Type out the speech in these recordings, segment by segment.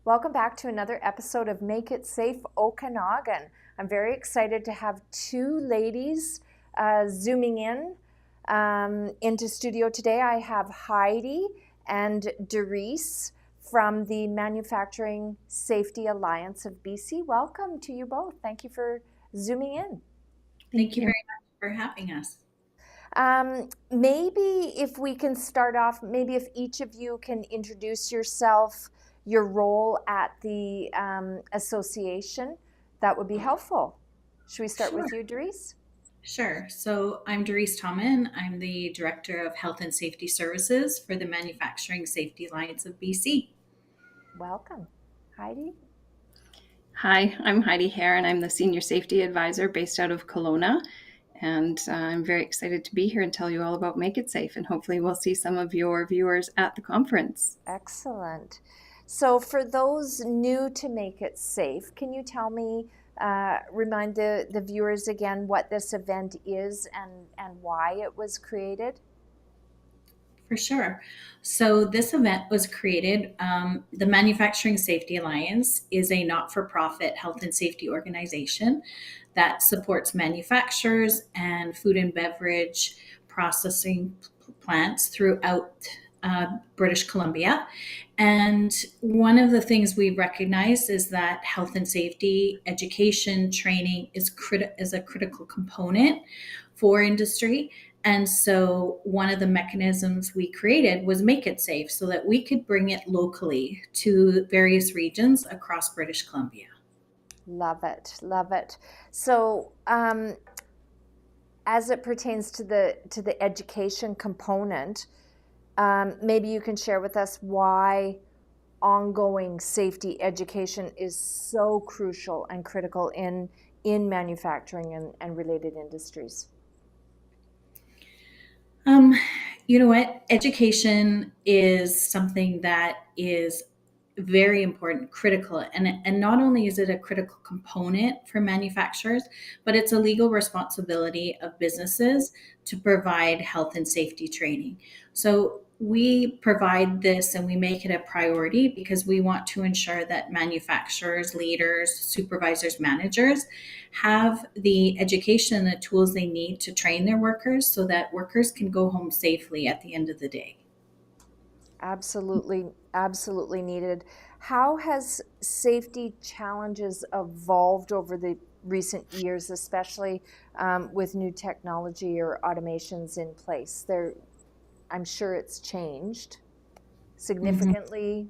Welcome back to another episode of Make It Safe Okanagan. I'm very excited to have two ladies zooming in into studio today. I have Heidi and Doris from the Manufacturing Safety Alliance of BC. Welcome to you both. Thank you for zooming in. Thank you very much for having us. Maybe if we can start off, maybe if each of you can introduce yourself, your role at the association, that would be helpful. Should we start Sure. with you, Doris? Sure. So I'm Doris Tommen. I'm the Director of Health and Safety Services for the Manufacturing Safety Alliance of BC. Welcome. Heidi? Hi, I'm Heidi Hare, and I'm the Senior Safety Advisor based out of Kelowna. And I'm very excited to be here and tell you all about Make It Safe. And hopefully, we'll see some of your viewers at the conference. Excellent. So, for those new to Make It Safe, can you tell me, remind the viewers again what this event is and why it was created? For sure. So this event was created. The Manufacturing Safety Alliance is a not-for-profit health and safety organization that supports manufacturers and food and beverage processing plants throughout British Columbia. And one of the things we recognize is that health and safety education training is a critical component for industry. And so one of the mechanisms we created was Make It Safe so that we could bring it locally to various regions across British Columbia. Love it, love it. So, as it pertains to the education component, maybe you can share with us why ongoing safety education is so crucial and critical in manufacturing and related industries. Um, you know what? Education is something that is very important, critical, and not only is it a critical component for manufacturers, but it's a legal responsibility of businesses to provide health and safety training. So we provide this and we make it a priority because we want to ensure that manufacturers, leaders, supervisors, managers have the education and the tools they need to train their workers so that workers can go home safely at the end of the day. Absolutely, absolutely needed. How has safety challenges evolved over the recent years, especially with new technology or automations in place? I'm sure it's changed significantly.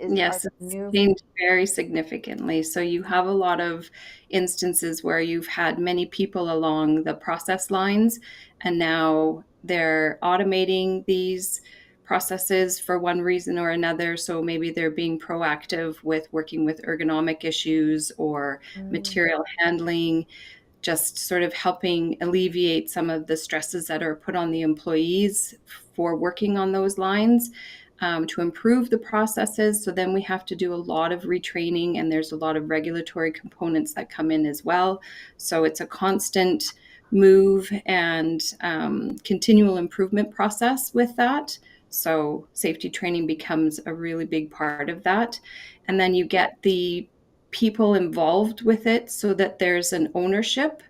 Are Yes, there it's new? changed very significantly. So you have a lot of instances where you've had many people along the process lines, and now they're automating these processes for one reason or another. So maybe they're being proactive with working with ergonomic issues or Mm, material handling, just sort of helping alleviate some of the stresses that are put on the employees for working on those lines, to improve the processes. So then we have to do a lot of retraining, and there's a lot of regulatory components that come in as well. So it's a constant move and continual improvement process with that. So safety training becomes a really big part of that. And then you get the people involved with it so that there's an ownership,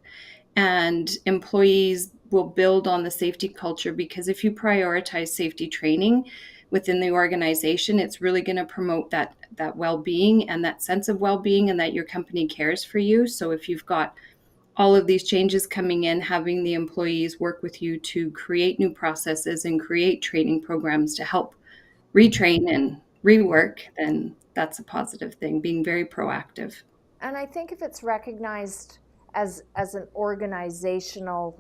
and employees will build on the safety culture, because if you prioritize safety training within the organization, it's really going to promote that well-being and that sense of well-being, and that your company cares for you. So if you've got all of these changes coming in, having the employees work with you to create new processes and create training programs to help retrain and rework, then that's a positive thing, being very proactive. and I think if it's recognized as an organizational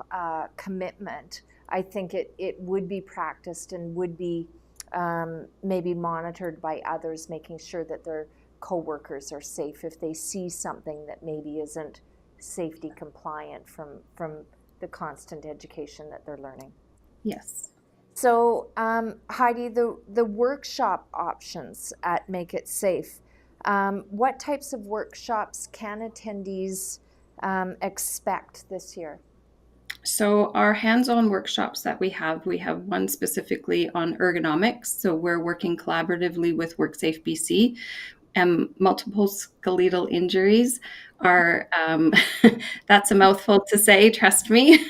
commitment, I think it would be practiced and would be maybe monitored by others, making sure that their coworkers are safe if they see something that maybe isn't safety compliant from the constant education that they're learning. Yes. So, Heidi, the workshop options at Make It Safe, what types of workshops can attendees expect this year? So our hands-on workshops that we have one specifically on ergonomics. So we're working collaboratively with WorkSafe BC, and multiple skeletal injuries are that's a mouthful to say, trust me.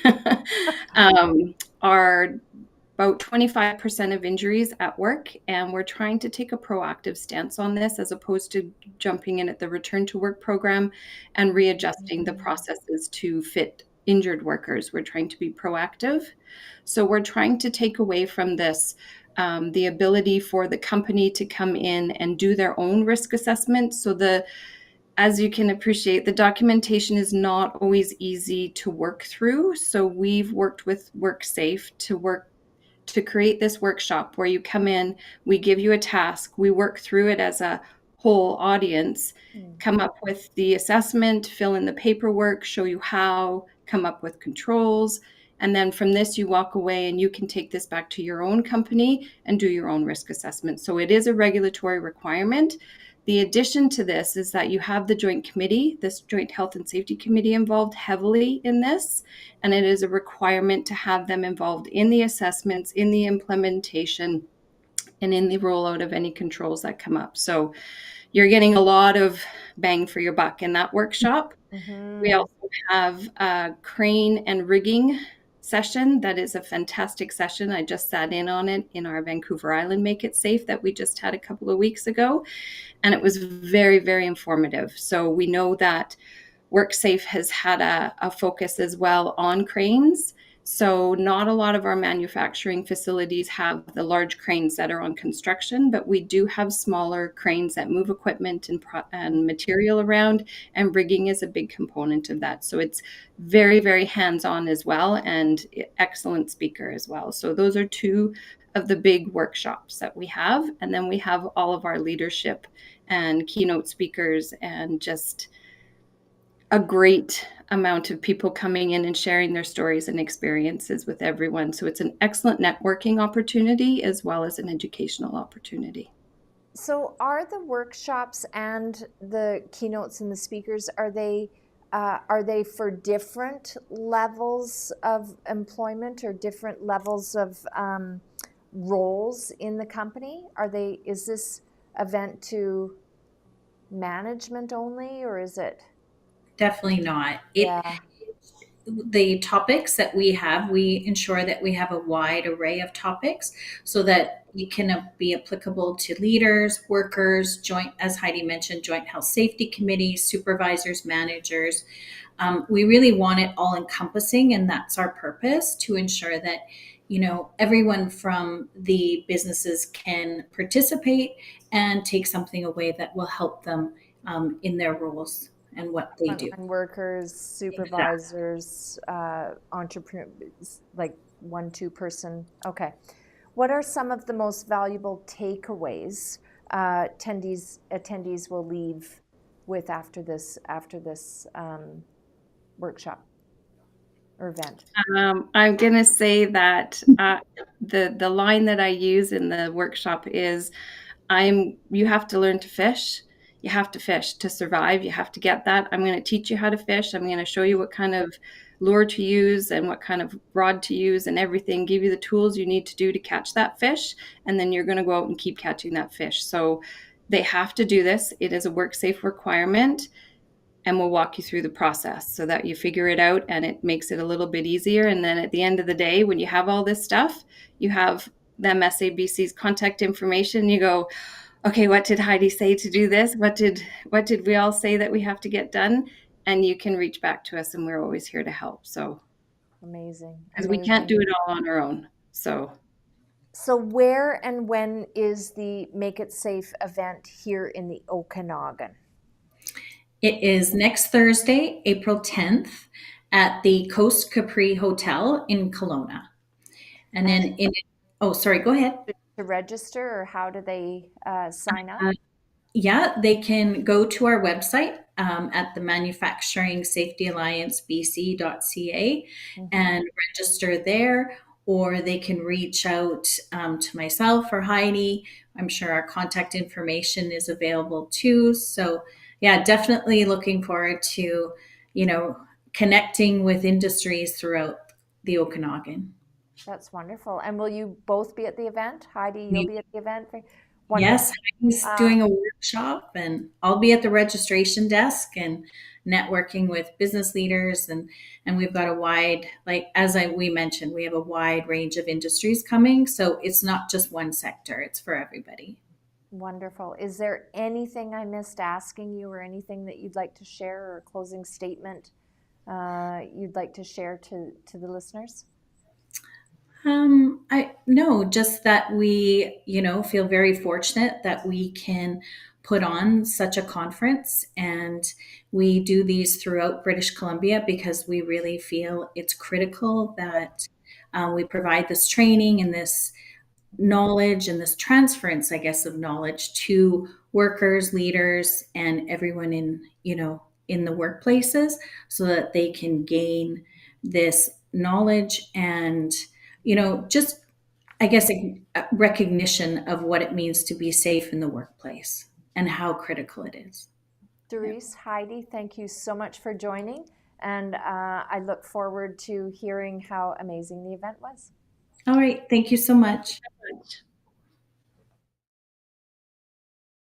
Are about 25% of injuries at work, and we're trying to take a proactive stance on this as opposed to jumping in at the return to work program and readjusting the processes to fit injured workers. We're trying to be proactive. So we're trying to take away from this the ability for the company to come in and do their own risk assessment. So as you can appreciate, the documentation is not always easy to work through. So we've worked with WorkSafe to create this workshop where you come in, we give you a task, we work through it as a whole audience, come up with the assessment, fill in the paperwork, show you how, come up with controls. And then from this, you walk away and you can take this back to your own company and do your own risk assessment. So it is a regulatory requirement. The addition to this is that you have the joint committee, this joint health and safety committee, involved heavily in this. And it is a requirement to have them involved in the assessments, in the implementation, and in the rollout of any controls that come up. So you're getting a lot of bang for your buck in that workshop. We also have a crane and rigging session that is a fantastic session. I just sat in on it in our Vancouver Island Make It Safe that we just had a couple of weeks ago. And it was very, very informative. So we know that WorkSafe has had a focus as well on cranes. So not a lot of our manufacturing facilities have the large cranes that are on construction, but we do have smaller cranes that move equipment and material around, and rigging is a big component of that. So it's very, very hands-on as well, and excellent speaker as well. So those are two of the big workshops that we have. And then we have all of our leadership and keynote speakers and just a great amount of people coming in and sharing their stories and experiences with everyone. So it's an excellent networking opportunity as well as an educational opportunity. So are the workshops and the keynotes and the speakers, are they for different levels of employment or different levels of roles in the company? Is this event to management only, or is it? Definitely not. Yeah. The topics that we ensure that we have a wide array of topics so that it can be applicable to leaders, workers, joint, as Heidi mentioned, joint health safety committees, supervisors, managers. We really want it all encompassing, and that's our purpose, to ensure that everyone from the businesses can participate and take something away that will help them in their roles and what they do. Frontline workers, supervisors, entrepreneurs, like 1-2 person. Okay. What are some of the most valuable takeaways attendees will leave with after this workshop or event? I'm going to say that the line that I use in the workshop is, you have to learn to fish. You have to fish to survive. You have to get that. I'm going to teach you how to fish. I'm going to show you what kind of lure to use and what kind of rod to use and everything, give you the tools you need to do to catch that fish. And then you're going to go out and keep catching that fish. So they have to do this. It is a WorkSafe requirement. And we'll walk you through the process so that you figure it out and it makes it a little bit easier. And then at the end of the day, when you have all this stuff, you have them SABC's contact information. You go, okay, what did Heidi say to do this? What did we all say that we have to get done? And you can reach back to us, and we're always here to help. So amazing. Because we can't do it all on our own. So where and when is the Make It Safe event here in the Okanagan? It is next Thursday, April 10th, at the Coast Capri Hotel in Kelowna. And then sorry, go ahead. To register, or how do they sign up? Yeah, they can go to our website at the Manufacturing Safety Alliance BC.ca and register there, or they can reach out to myself or Heidi. I'm sure our contact information is available too. So yeah, definitely looking forward to, connecting with industries throughout the Okanagan. That's wonderful. And will you both be at the event? Heidi, you'll We- be at the event? Yes, Wonderful. he's Uh, doing a workshop, and I'll be at the registration desk and networking with business leaders, and we've got a wide, like as we mentioned, we have a wide range of industries coming, so it's not just one sector; it's for everybody. Wonderful. Is there anything I missed asking you, or anything that you'd like to share, or a closing statement you'd like to share to the listeners? I no, just that we, feel very fortunate that we can put on such a conference, and we do these throughout British Columbia because we really feel it's critical that we provide this training and this knowledge and this transference, I guess, of knowledge to workers, leaders, and everyone in the workplaces, so that they can gain this knowledge and, just, I guess, a recognition of what it means to be safe in the workplace and how critical it is. Doris, Heidi, thank you so much for joining. And I look forward to hearing how amazing the event was. All right. Thank you so much.